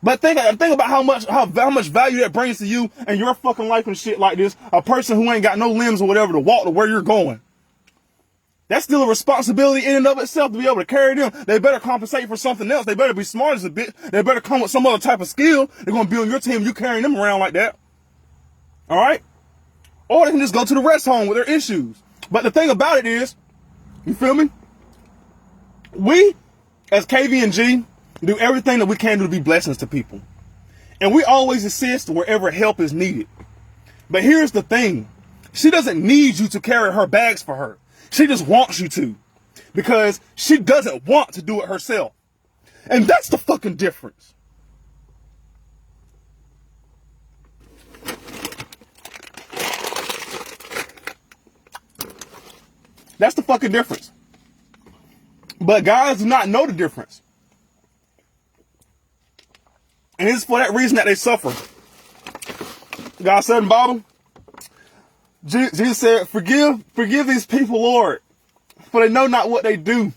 A: But think about how much value that brings to you and your fucking life and shit like this. A person who ain't got no limbs or whatever to walk to where you're going. That's still a responsibility in and of itself to be able to carry them. They better compensate for something else. They better be smart as a bitch. They better come with some other type of skill. They're going to be on your team. You carrying them around like that. All right? Or they can just go to the rest home with their issues. But the thing about it is, you feel me? We, as Kvng, do everything that we can do to be blessings to people. And we always assist wherever help is needed. But here's the thing. She doesn't need you to carry her bags for her. She just wants you to, because she doesn't want to do it herself. And that's the fucking difference. That's the fucking difference. But guys do not know the difference. And it's for that reason that they suffer. God said in the Bible, Jesus said, forgive these people, Lord, for they know not what they do.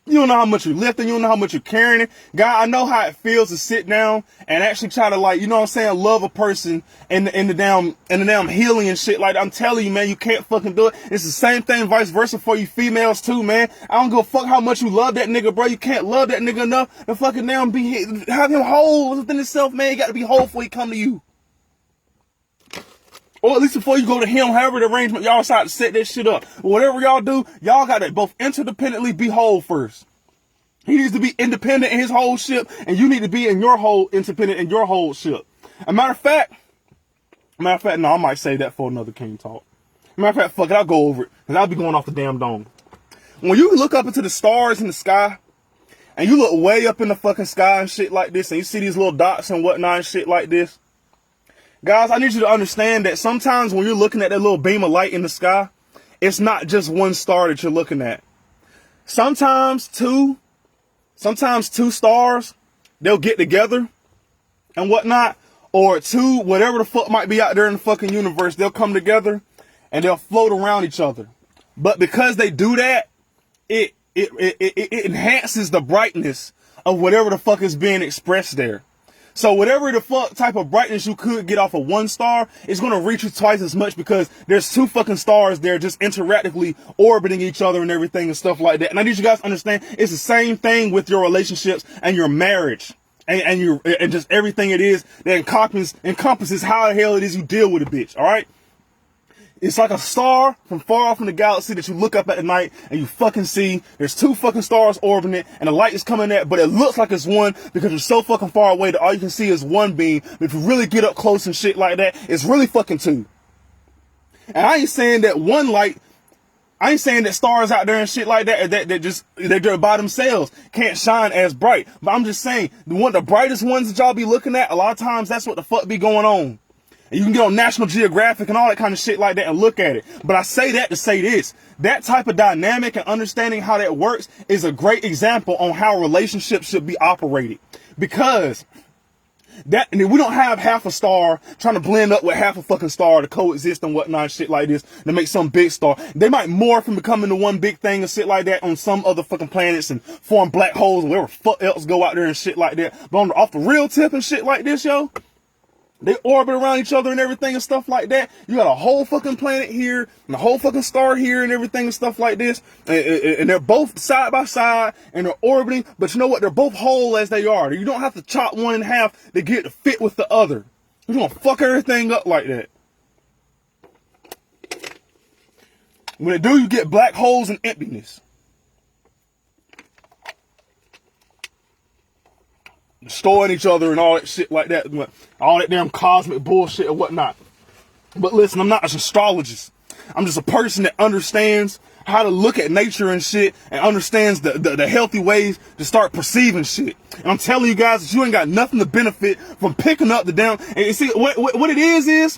A: You don't know how much you're lifting. You don't know how much you're carrying it. God, I know how it feels to sit down and actually try to, like, you know what I'm saying, love a person in the damn healing and shit. Like, I'm telling you, man, you can't fucking do it. It's the same thing, vice versa for you females too, man. I don't give a fuck how much you love that nigga, bro. You can't love that nigga enough to fucking damn have him whole within himself, man. You got to be whole before he come to you. Or at least before you go to him, however the arrangement, y'all decide to set that shit up. Whatever y'all do, y'all got to both interdependently be whole first. He needs to be independent in his whole ship, and you need to be in your whole independent in your whole ship. A matter of fact, no, I might say that for another King Talk. Matter of fact, fuck it, I'll go over it, because I'll be going off the damn dome. When you look up into the stars in the sky, and you look way up in the fucking sky and shit like this, and you see these little dots and whatnot and shit like this, guys, I need you to understand that sometimes when you're looking at that little beam of light in the sky, it's not just one star that you're looking at. Sometimes two stars, they'll get together and whatnot, or two, whatever the fuck might be out there in the fucking universe, they'll come together and they'll float around each other. But because they do that, it enhances the brightness of whatever the fuck is being expressed there. So whatever the fuck type of brightness you could get off of one star, it's going to reach you twice as much because there's two fucking stars there just interactively orbiting each other and everything and stuff like that. And I need you guys to understand it's the same thing with your relationships and your marriage and just everything it is that encompasses how the hell it is you deal with a bitch. All right. It's like a star from far off in the galaxy that you look up at the night and you fucking see there's two fucking stars orbiting it and the light is coming at, but it looks like it's one because you're so fucking far away that all you can see is one beam. But if you really get up close and shit like that, it's really fucking two. And I ain't saying that one light I ain't saying that stars out there and shit like that they're by themselves can't shine as bright. But I'm just saying the brightest ones that y'all be looking at, a lot of times that's what the fuck be going on. And you can get on National Geographic and all that kind of shit like that and look at it. But I say that to say this. That type of dynamic and understanding how that works is a great example on how relationships should be operated. Because we don't have half a star trying to blend up with half a fucking star to coexist and whatnot, shit like this, to make some big star. They might morph and become into one big thing and shit like that on some other fucking planets and form black holes and whatever fuck else go out there and shit like that. But off the real tip and shit like this, yo, they orbit around each other and everything and stuff like that. You got a whole fucking planet here and a whole fucking star here and everything and stuff like this. And they're both side by side and they're orbiting. But you know what? They're both whole as they are. You don't have to chop one in half to get to fit with the other. You're going to fuck everything up like that. When they do, you get black holes and emptiness. Destroying each other and all that shit like that. All that damn cosmic bullshit and whatnot. But listen, I'm not an astrologist. I'm just a person that understands how to look at nature and shit and understands the healthy ways to start perceiving shit. And I'm telling you guys that you ain't got nothing to benefit from picking up the damn... And you see, what it is...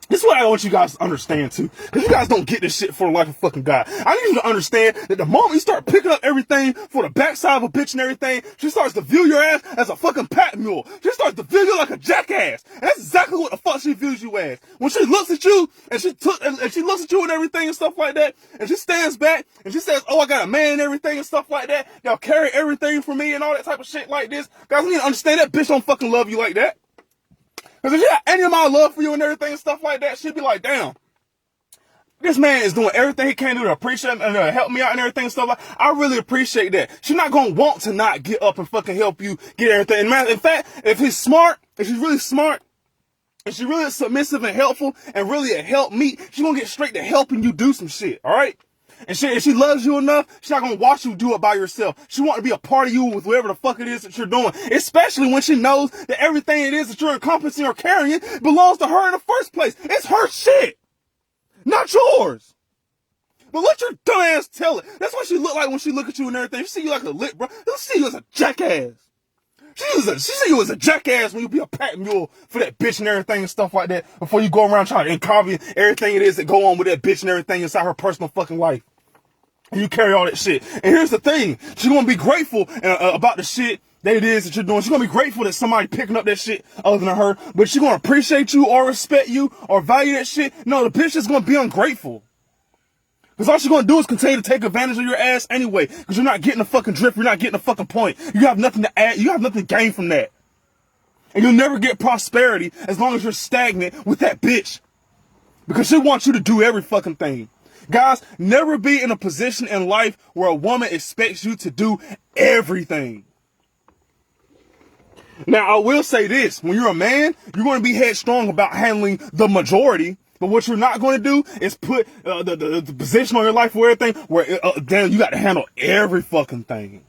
A: This is what I want you guys to understand too. Because you guys don't get this shit for the life of fucking God. I need you to understand that the moment you start picking up everything for the backside of a bitch and everything, she starts to view your ass as a fucking pack mule. She starts to view you like a jackass. And that's exactly what the fuck she views you as. When she looks at you and she looks at you and everything and stuff like that, and she stands back and she says, oh, I got a man and everything and stuff like that. Y'all carry everything for me and all that type of shit like this. Guys, you need to understand that bitch don't fucking love you like that. Because if she had any of my love for you and everything and stuff like that, she'd be like, damn, this man is doing everything he can do to appreciate and help me out and everything and stuff like that. I really appreciate that. She's not going to want to not get up and fucking help you get everything. And in fact, if he's smart, if she's really smart, if she's really submissive and helpful and really a help me, she's going to get straight to helping you do some shit, all right? And if she loves you enough, she's not going to watch you do it by yourself. She wants to be a part of you with whatever the fuck it is that you're doing. Especially when she knows that everything it is that you're encompassing or carrying belongs to her in the first place. It's her shit, not yours. But let your dumb ass tell it. That's what she look like when she look at you and everything. She see you like a lit, bro. She'll see you as a jackass. She see you as a jackass when you be a pack mule for that bitch and everything and stuff like that before you go around trying to copy everything it is that go on with that bitch and everything inside her personal fucking life. And you carry all that shit. And here's the thing. She's going to be grateful about the shit that it is that you're doing. She's going to be grateful that somebody picking up that shit other than her. But she's going to appreciate you or respect you or value that shit. No, the bitch is going to be ungrateful. Because all she's going to do is continue to take advantage of your ass anyway. Because you're not getting the fucking drift. You're not getting the fucking point. You have nothing to add. You have nothing to gain from that. And you'll never get prosperity as long as you're stagnant with that bitch. Because she wants you to do every fucking thing. Guys, never be in a position in life where a woman expects you to do everything. Now, I will say this. When you're a man, you're going to be headstrong about handling the majority. But what you're not going to do is put the position on your life where everything, where damn, you got to handle every fucking thing.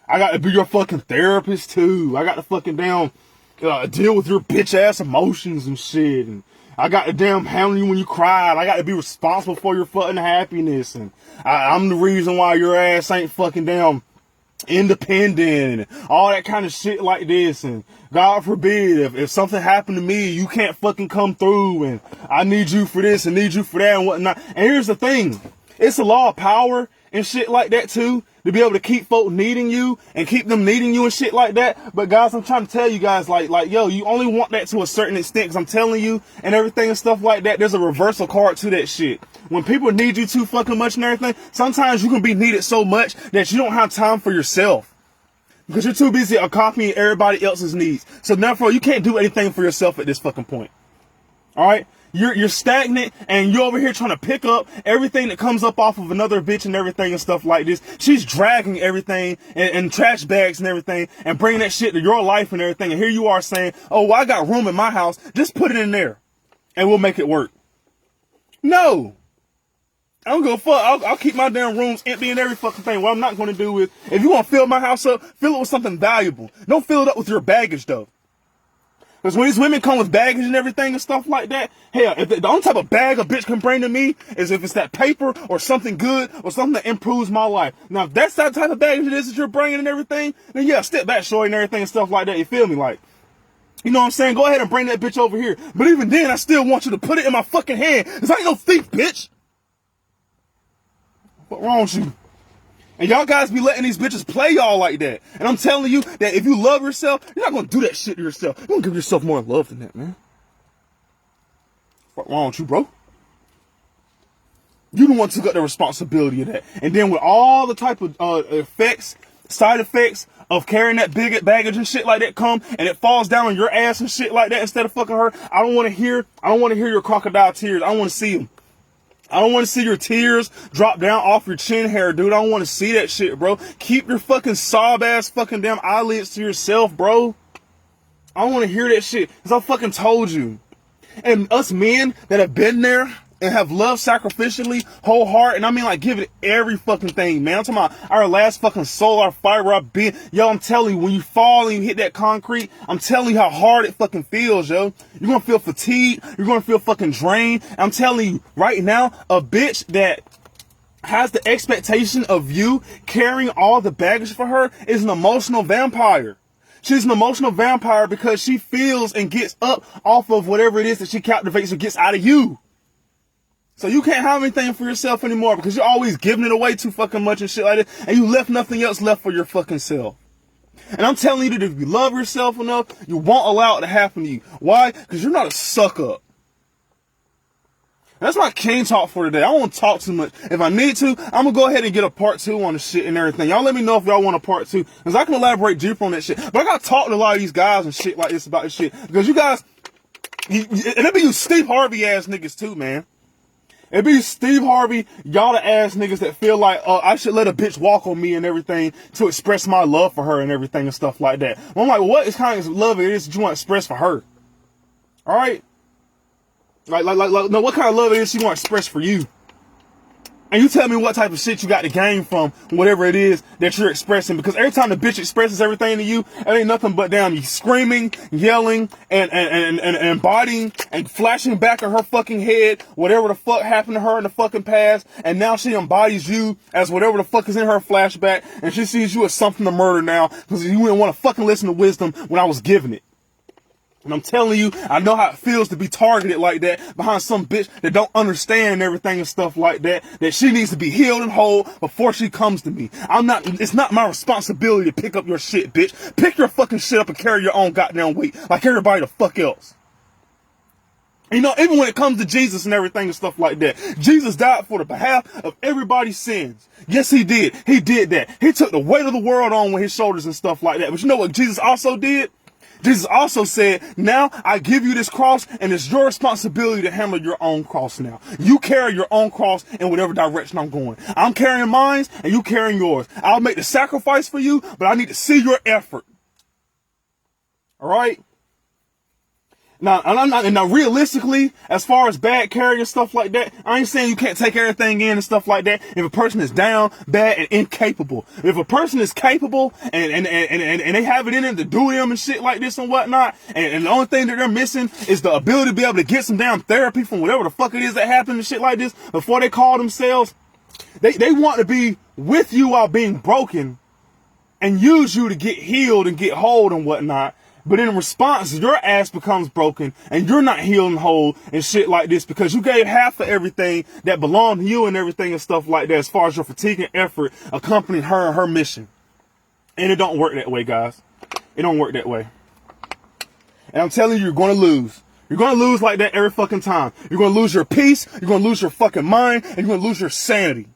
A: I got to be your fucking therapist too. I got to fucking damn deal with your bitch ass emotions and shit. And I got to damn handle you when you cry. I got to be responsible for your fucking happiness. And I'm the reason why your ass ain't fucking damn independent and all that kind of shit like this. And God forbid, if something happened to me, you can't fucking come through. And I need you for this and need you for that and whatnot. And here's the thing. It's a law of power and shit like that too, to be able to keep folk needing you and keep them needing you and shit like that. But guys, I'm trying to tell you guys, like, yo, you only want that to a certain extent, because I'm telling you and everything and stuff like that, there's a reversal card to that shit. When people need you too fucking much and everything, sometimes you can be needed so much that you don't have time for yourself. Because you're too busy copying everybody else's needs. So therefore, you can't do anything for yourself at this fucking point. All right? You're stagnant, and you're over here trying to pick up everything that comes up off of another bitch and everything and stuff like this. She's dragging everything and trash bags and everything and bringing that shit to your life and everything. And here you are saying, oh, well, I got room in my house. Just put it in there and we'll make it work. No. I don't give a fuck. I'll keep my damn rooms empty and every fucking thing. What I'm not going to do is, if you want to fill my house up, fill it with something valuable. Don't fill it up with your baggage, though. Because when these women come with baggage and everything and stuff like that, hell, if the only type of bag a bitch can bring to me is if it's that paper or something good or something that improves my life. Now, if that's that type of baggage it is that you're bringing and everything, then yeah, step back, shorty, and everything and stuff like that. You feel me? Like, you know what I'm saying? Go ahead and bring that bitch over here. But even then, I still want you to put it in my fucking hand. Because I ain't no thief, bitch. What's wrong with you? And y'all guys be letting these bitches play y'all like that. And I'm telling you that if you love yourself, you're not going to do that shit to yourself. You're going to give yourself more love than that, man. What's wrong with you, bro? You the one who got the responsibility of that. And then with all the type of side effects of carrying that big baggage and shit like that come, and it falls down on your ass and shit like that instead of fucking her, I don't want to hear your crocodile tears. I don't want to see them. I don't want to see your tears drop down off your chin hair, dude. I don't want to see that shit, bro. Keep your fucking sob ass fucking damn eyelids to yourself, bro. I don't want to hear that shit, because I fucking told you. And us men that have been there and have loved sacrificially, whole heart, and I mean like give it every fucking thing, man. I'm talking about our last fucking soul, our fiber, our being. Yo, I'm telling you, when you fall and you hit that concrete, I'm telling you how hard it fucking feels, yo. You're gonna feel fatigued, you're gonna feel fucking drained. I'm telling you, right now, a bitch that has the expectation of you carrying all the baggage for her is an emotional vampire. She's an emotional vampire because she feels and gets up off of whatever it is that she captivates or gets out of you. So you can't have anything for yourself anymore because you're always giving it away too fucking much and shit like that. And you left nothing else left for your fucking self. And I'm telling you that if you love yourself enough, you won't allow it to happen to you. Why? Because you're not a suck up. That's my king talk for today. I don't want to talk too much. If I need to, I'm going to go ahead and get a part 2 on the shit and everything. Y'all let me know if y'all want a part 2. Because I can elaborate deeper on that shit. But I got to talk to a lot of these guys and shit like this about this shit. Because you guys, and it be you Steve Harvey ass niggas too, man. It be Steve Harvey, y'all the ass niggas that feel like, I should let a bitch walk on me and everything to express my love for her and everything and stuff like that. Well, I'm like, what is kind of love it is that you want to express for her? Alright? Like, no, what kind of love it is she want to express for you? And you tell me what type of shit you got to gain from whatever it is that you're expressing. Because every time the bitch expresses everything to you, it ain't nothing but damn you screaming, yelling, and embodying and flashing back in her fucking head whatever the fuck happened to her in the fucking past. And now she embodies you as whatever the fuck is in her flashback. And she sees you as something to murder now because you didn't want to fucking listen to wisdom when I was giving it. And I'm telling you, I know how it feels to be targeted like that behind some bitch that don't understand everything and stuff like that, that she needs to be healed and whole before she comes to me. It's not my responsibility to pick up your shit, bitch. Pick your fucking shit up and carry your own goddamn weight like everybody the fuck else. You know, even when it comes to Jesus and everything and stuff like that, Jesus died for the behalf of everybody's sins. Yes, he did. He did that. He took the weight of the world on with his shoulders and stuff like that. But you know what Jesus also did? Jesus also said, now I give you this cross and it's your responsibility to handle your own cross now. You carry your own cross in whatever direction I'm going. I'm carrying mine and you carrying yours. I'll make the sacrifice for you, but I need to see your effort. All right? Now, realistically, as far as bad carrying and stuff like that, I ain't saying you can't take everything in and stuff like that. If a person is down, bad, and incapable, if a person is capable and they have it in them to do them and shit like this and whatnot, and the only thing that they're missing is the ability to be able to get some damn therapy from whatever the fuck it is that happened and shit like this before they call themselves, they want to be with you while being broken and use you to get healed and get whole and whatnot. But in response, your ass becomes broken and you're not healed and whole and shit like this because you gave half of everything that belonged to you and everything and stuff like that as far as your fatigue and effort accompanying her and her mission. And it don't work that way, guys. It don't work that way. And I'm telling you, you're going to lose. You're going to lose like that every fucking time. You're going to lose your peace. You're going to lose your fucking mind. And you're going to lose your sanity.